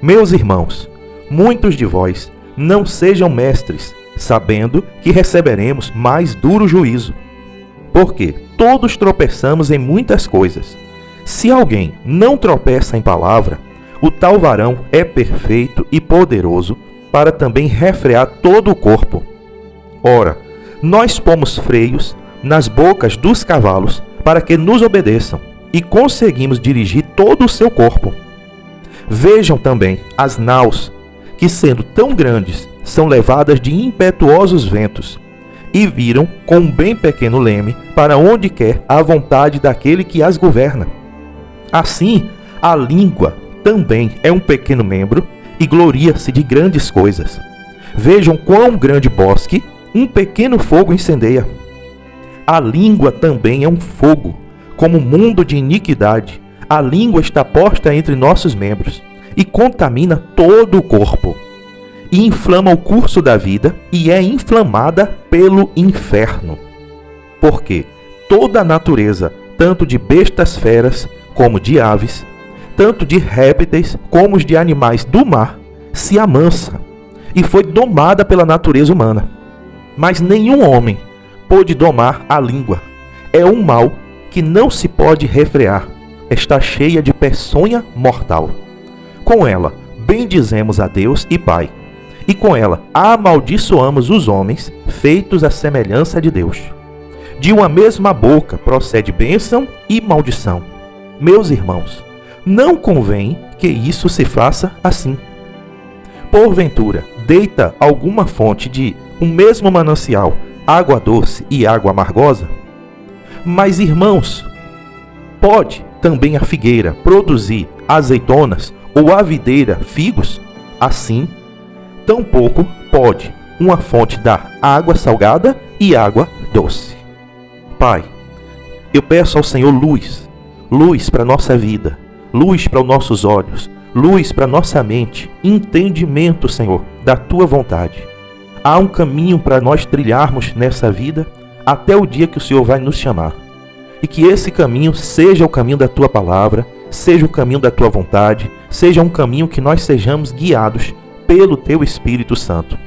Meus irmãos, muitos de vós não sejam mestres, sabendo que receberemos mais duro juízo. Porque todos tropeçamos em muitas coisas. Se alguém não tropeça em palavra, o tal varão é perfeito e poderoso para também refrear todo o corpo. Ora, nós pomos freios nas bocas dos cavalos para que nos obedeçam, e conseguimos dirigir todo o seu corpo. Vejam também as naus, que sendo tão grandes, são levadas de impetuosos ventos, e viram com um bem pequeno leme para onde quer a vontade daquele que as governa. Assim, a língua também é um pequeno membro e gloria-se de grandes coisas. Vejam quão grande bosque um pequeno fogo incendeia. A língua também é um fogo, como mundo de iniquidade. A língua está posta entre nossos membros e contamina todo o corpo, e inflama o curso da vida e é inflamada pelo inferno. Porque toda a natureza, tanto de bestas feras como de aves, tanto de répteis como de animais do mar, se amansa e foi domada pela natureza humana. Mas nenhum homem pôde domar a língua. É um mal que não se pode refrear. Está cheia de peçonha mortal. Com ela bendizemos a Deus e Pai, e com ela amaldiçoamos os homens feitos à semelhança de Deus. De uma mesma boca procede bênção e maldição. Meus irmãos, não convém que isso se faça assim. Porventura, deita alguma fonte de um mesmo manancial água doce e água amargosa? Mas, irmãos, pode também a figueira produzir azeitonas ou a videira figos? Assim, tampouco pode uma fonte dar água salgada e água doce. Pai, eu peço ao Senhor luz para a nossa vida, luz para os nossos olhos, luz para a nossa mente, entendimento, Senhor, da Tua vontade. Há um caminho para nós trilharmos nessa vida até o dia que o Senhor vai nos chamar. E que esse caminho seja o caminho da Tua palavra, seja o caminho da Tua vontade, seja um caminho que nós sejamos guiados pelo Teu Espírito Santo.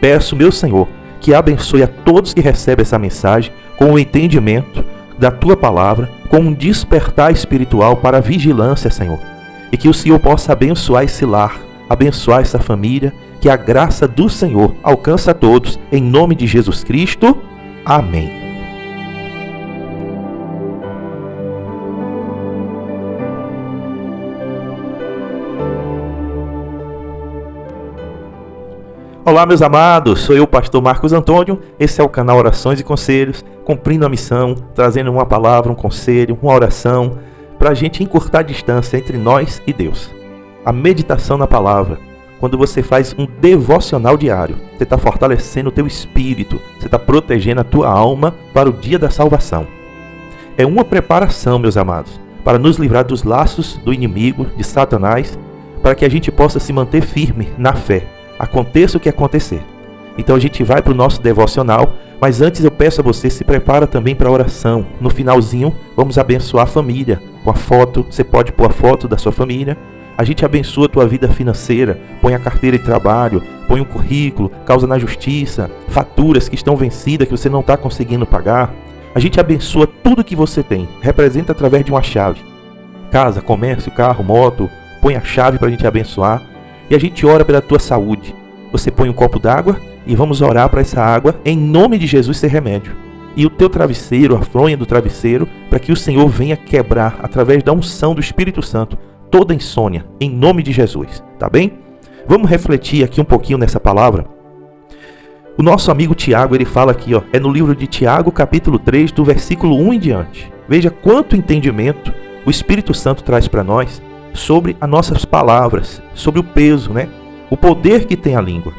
Peço, meu Senhor, que abençoe a todos que recebem essa mensagem com o entendimento da Tua palavra, com um despertar espiritual para a vigilância, Senhor. E que o Senhor possa abençoar esse lar, abençoar essa família, que a graça do Senhor alcance a todos, em nome de Jesus Cristo. Amém. Olá, meus amados, sou eu, o pastor Marcos Antônio. Esse é o canal Orações e Conselhos, cumprindo a missão, trazendo uma palavra, um conselho, uma oração, para a gente encurtar a distância entre nós e Deus. A meditação na palavra, quando você faz um devocional diário, você está fortalecendo o teu espírito, você está protegendo a tua alma para o dia da salvação. É uma preparação, meus amados, para nos livrar dos laços do inimigo, de Satanás, para que a gente possa se manter firme na fé, aconteça o que acontecer. Então a gente vai para o nosso devocional, mas antes eu peço a você, se prepara também para a oração. No finalzinho, vamos abençoar a família com a foto. Você pode pôr a foto da sua família. A gente abençoa a tua vida financeira, põe a carteira de trabalho, põe um currículo, causa na justiça, faturas que estão vencidas, que você não está conseguindo pagar. A gente abençoa tudo que você tem, representa através de uma chave. Casa, comércio, carro, moto, põe a chave para a gente abençoar. E a gente ora pela tua saúde. Você põe um copo d'água e vamos orar para essa água, em nome de Jesus, ser remédio. E o teu travesseiro, a fronha do travesseiro, para que o Senhor venha quebrar, através da unção do Espírito Santo, toda insônia, em nome de Jesus, tá bem? Vamos refletir aqui um pouquinho nessa palavra. O nosso amigo Tiago, ele fala aqui, é no livro de Tiago, capítulo 3, do versículo 1 em diante. Veja quanto entendimento o Espírito Santo traz para nós sobre as nossas palavras, sobre o peso, o poder que tem a língua.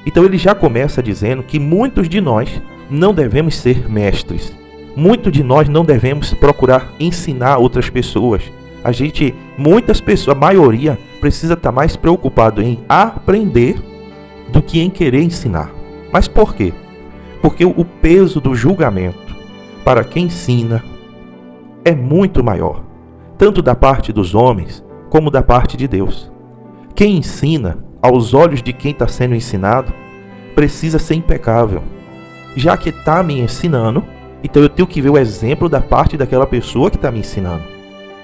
Então ele já começa dizendo que muitos de nós não devemos ser mestres. Muitos de nós não devemos procurar ensinar outras pessoas. Muitas pessoas, a maioria, precisa estar mais preocupado em aprender do que em querer ensinar. Mas por quê? Porque o peso do julgamento para quem ensina é muito maior, tanto da parte dos homens como da parte de Deus. quem ensina, aos olhos de quem está sendo ensinado, precisa ser impecável. Já que está me ensinando, então eu tenho que ver o exemplo da parte daquela pessoa que está me ensinando.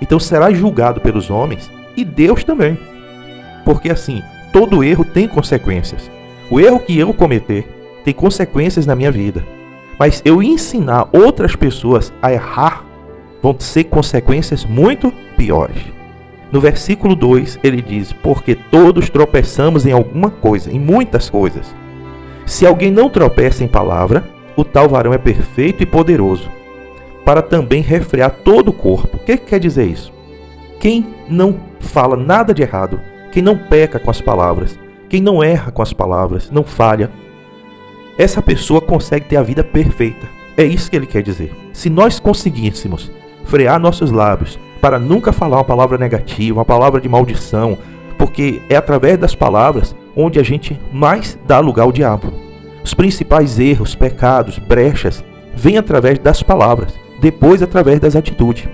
Então será julgado pelos homens e Deus também. Porque assim, todo erro tem consequências. O erro que eu cometer tem consequências na minha vida. Mas eu ensinar outras pessoas a errar, vão ser consequências muito piores. No versículo 2 ele diz: porque todos tropeçamos em alguma coisa, em muitas coisas. Se alguém não tropeça em palavra, o tal varão é perfeito e poderoso, para também refrear todo o corpo. O que quer dizer isso? Quem não fala nada de errado, quem não peca com as palavras, quem não erra com as palavras, não falha, essa pessoa consegue ter a vida perfeita. É isso que ele quer dizer. Se nós conseguíssemos frear nossos lábios para nunca falar uma palavra negativa, uma palavra de maldição, porque é através das palavras onde a gente mais dá lugar ao diabo. Os principais erros, pecados, brechas, vêm através das palavras, depois através das atitudes.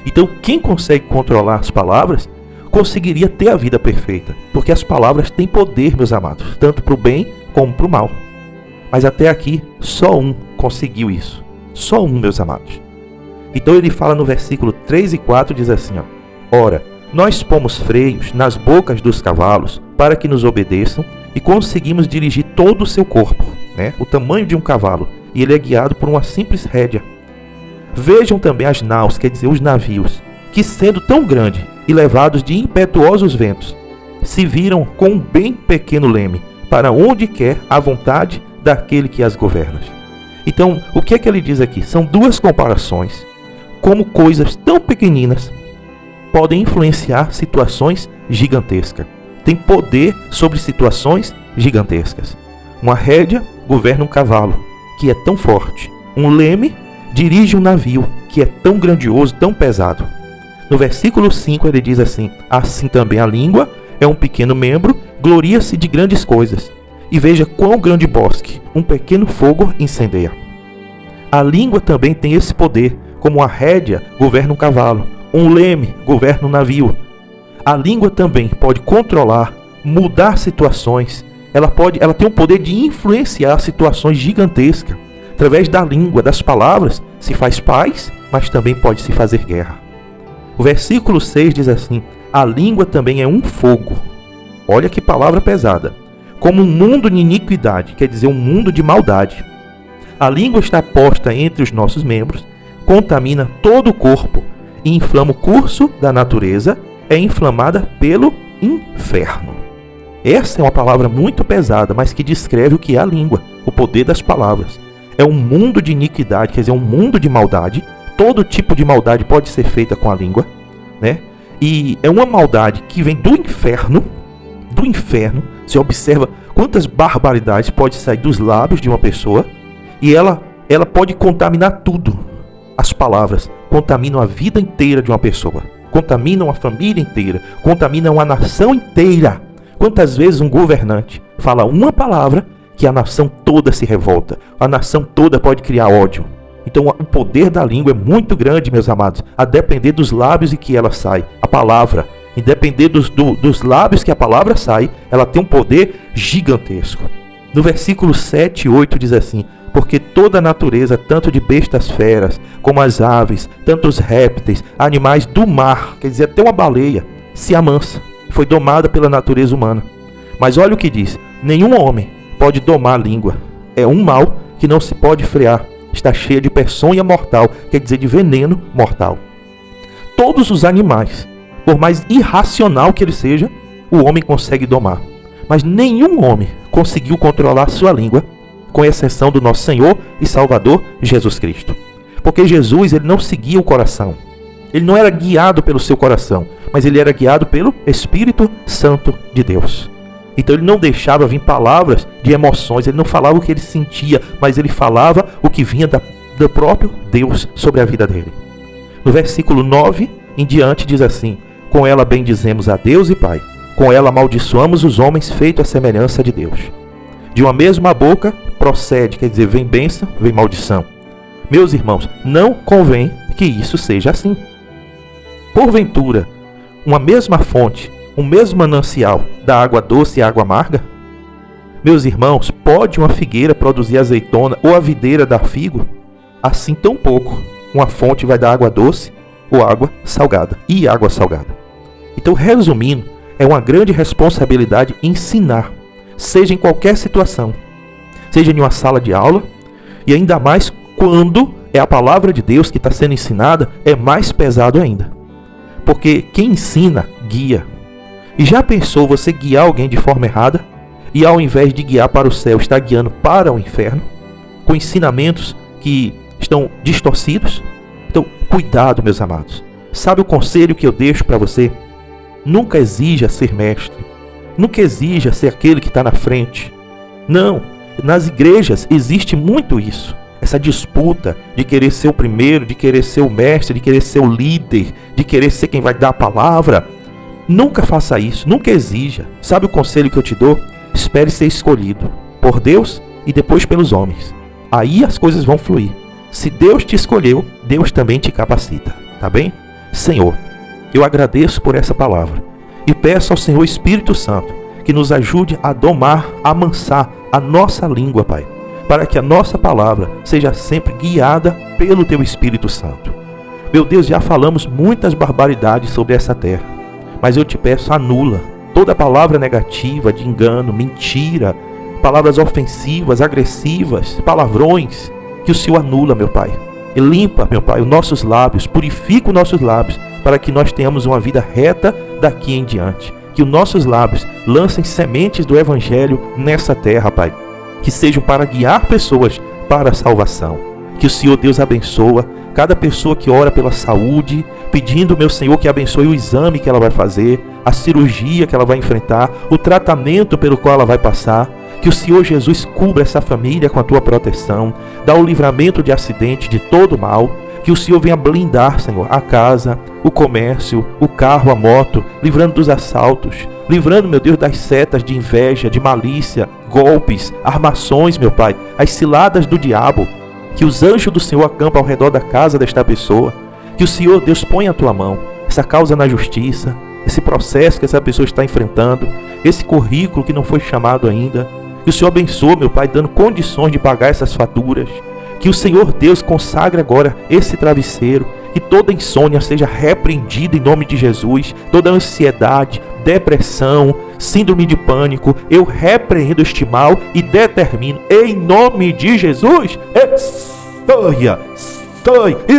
Então quem consegue controlar as palavras, conseguiria ter a vida perfeita, porque as palavras têm poder, meus amados, tanto para o bem como para o mal. Mas até aqui, só um conseguiu isso. Só um, meus amados. Então ele fala no versículo 3 e 4, diz assim, ora, nós pomos freios nas bocas dos cavalos para que nos obedeçam e conseguimos dirigir todo o seu corpo, o tamanho de um cavalo, e ele é guiado por uma simples rédea. Vejam também as naus, quer dizer, os navios, que sendo tão grandes e levados de impetuosos ventos, se viram com um bem pequeno leme, para onde quer a vontade daquele que as governa. Então, o que é que ele diz aqui? São duas comparações, como coisas tão pequeninas podem influenciar situações gigantescas. Tem poder sobre situações gigantescas. Uma rédea governa um cavalo, que é tão forte. Um leme dirige um navio, que é tão grandioso, tão pesado. No versículo 5 ele diz assim: assim também a língua é um pequeno membro, gloria-se de grandes coisas. E veja quão grande bosque um pequeno fogo incendeia. A língua também tem esse poder, como a rédea governa um cavalo, um leme governa um navio. A língua também pode controlar, mudar situações. Ela tem o poder de influenciar situações gigantescas. Através da língua, das palavras, se faz paz, mas também pode se fazer guerra. O versículo 6 diz assim: a língua também é um fogo. Olha que palavra pesada. Como um mundo de iniquidade, quer dizer, um mundo de maldade. A língua está posta entre os nossos membros, contamina todo o corpo e inflama o curso da natureza, é inflamada pelo inferno. Essa é uma palavra muito pesada, mas que descreve o que é a língua, o poder das palavras. É um mundo de iniquidade, quer dizer, um mundo de maldade. Todo tipo de maldade pode ser feita com a língua, E é uma maldade que vem do inferno. Do inferno. Você observa quantas barbaridades pode sair dos lábios de uma pessoa. E ela pode contaminar tudo. As palavras contaminam a vida inteira de uma pessoa. Contaminam a família inteira. Contaminam a nação inteira. Quantas vezes um governante fala uma palavra que a nação toda se revolta. A nação toda pode criar ódio. Então o poder da língua é muito grande, meus amados. A depender dos lábios em que ela sai. A palavra, independer dos lábios que a palavra sai, ela tem um poder gigantesco. No versículo 7 e 8 diz assim: porque toda a natureza, tanto de bestas feras, como as aves, tanto os répteis, animais do mar, quer dizer, até uma baleia, se amansa, foi domada pela natureza humana. Mas olha o que diz: nenhum homem pode domar a língua. É um mal que não se pode frear. Está cheia de peçonha mortal, quer dizer, de veneno mortal. Todos os animais, por mais irracional que ele seja, o homem consegue domar. Mas nenhum homem conseguiu controlar sua língua, com exceção do nosso Senhor e Salvador Jesus Cristo. Porque Jesus, ele não seguia o coração. Ele não era guiado pelo seu coração, mas ele era guiado pelo Espírito Santo de Deus. Então ele não deixava vir palavras de emoções, ele não falava o que ele sentia, mas ele falava o que vinha do próprio Deus sobre a vida dele. No versículo 9 em diante diz assim: com ela bendizemos a Deus e Pai, com ela amaldiçoamos os homens feitos à semelhança de Deus. De uma mesma boca procede, quer dizer, vem bênção, vem maldição. Meus irmãos, não convém que isso seja assim. Porventura, uma mesma fonte o mesmo manancial da água doce e água amarga? Meus irmãos, pode uma figueira produzir azeitona ou a videira dar figo? Assim tão pouco uma fonte vai dar água doce ou água salgada e água salgada. Então, resumindo, é uma grande responsabilidade ensinar, seja em qualquer situação, seja em uma sala de aula, e ainda mais quando é a palavra de Deus que está sendo ensinada, é mais pesado ainda. Porque quem ensina, guia. E já pensou você guiar alguém de forma errada? E ao invés de guiar para o céu, está guiando para o inferno? Com ensinamentos que estão distorcidos? Então, cuidado, meus amados. Sabe o conselho que eu deixo para você? Nunca exija ser mestre. Nunca exija ser aquele que está na frente. Não, nas igrejas existe muito isso. Essa disputa de querer ser o primeiro, de querer ser o mestre, de querer ser o líder, de querer ser quem vai dar a palavra. Nunca faça isso, nunca exija. Sabe o conselho que eu te dou? Espere ser escolhido por Deus e depois pelos homens. Aí as coisas vão fluir. Se Deus te escolheu, Deus também te capacita, tá bem? Senhor, eu agradeço por essa palavra e peço ao Senhor Espírito Santo que nos ajude a domar, a amansar a nossa língua, Pai, para que a nossa palavra seja sempre guiada pelo Teu Espírito Santo. Meu Deus, já falamos muitas barbaridades sobre essa terra, mas eu te peço, anula toda palavra negativa, de engano, mentira, palavras ofensivas, agressivas, palavrões, que o Senhor anula, meu Pai. E limpa, meu Pai, os nossos lábios, purifica os nossos lábios, para que nós tenhamos uma vida reta daqui em diante. Que os nossos lábios lancem sementes do Evangelho nessa terra, Pai. Que sejam para guiar pessoas para a salvação. Que o Senhor Deus abençoa cada pessoa que ora pela saúde, pedindo, meu Senhor, que abençoe o exame que ela vai fazer, a cirurgia que ela vai enfrentar, o tratamento pelo qual ela vai passar. Que o Senhor Jesus cubra essa família com a Tua proteção, dá o livramento de acidente, de todo mal. Que o Senhor venha blindar, Senhor, a casa, o comércio, o carro, a moto, livrando dos assaltos, livrando, meu Deus, das setas de inveja, de malícia, golpes, armações, meu Pai, as ciladas do diabo. Que os anjos do Senhor acampam ao redor da casa desta pessoa. Que o Senhor, Deus, ponha a Tua mão, essa causa na justiça, esse processo que essa pessoa está enfrentando, esse currículo que não foi chamado ainda. Que o Senhor abençoe, meu Pai, dando condições de pagar essas faturas. Que o Senhor Deus consagre agora esse travesseiro. Que toda insônia seja repreendida em nome de Jesus. Toda ansiedade, depressão, síndrome de pânico, eu repreendo este mal e determino em nome de Jesus,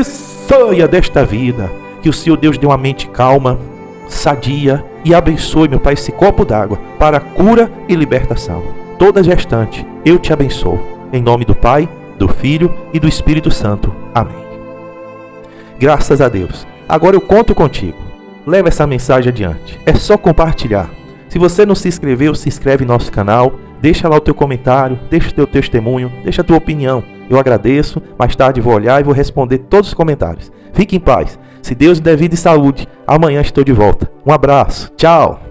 saia desta vida. Que o Senhor Deus dê uma mente calma, sadia, e abençoe, meu Pai, esse copo d'água para cura e libertação. Toda gestante, eu te abençoo. Em nome do Pai, do Filho e do Espírito Santo. Amém. Graças a Deus. Agora eu conto contigo. Leva essa mensagem adiante. É só compartilhar. Se você não se inscreveu, se inscreve no nosso canal. Deixa lá o teu comentário, deixa o teu testemunho, deixa a tua opinião. Eu agradeço. Mais tarde vou olhar e vou responder todos os comentários. Fique em paz. Se Deus der vida e saúde, amanhã estou de volta. Um abraço. Tchau.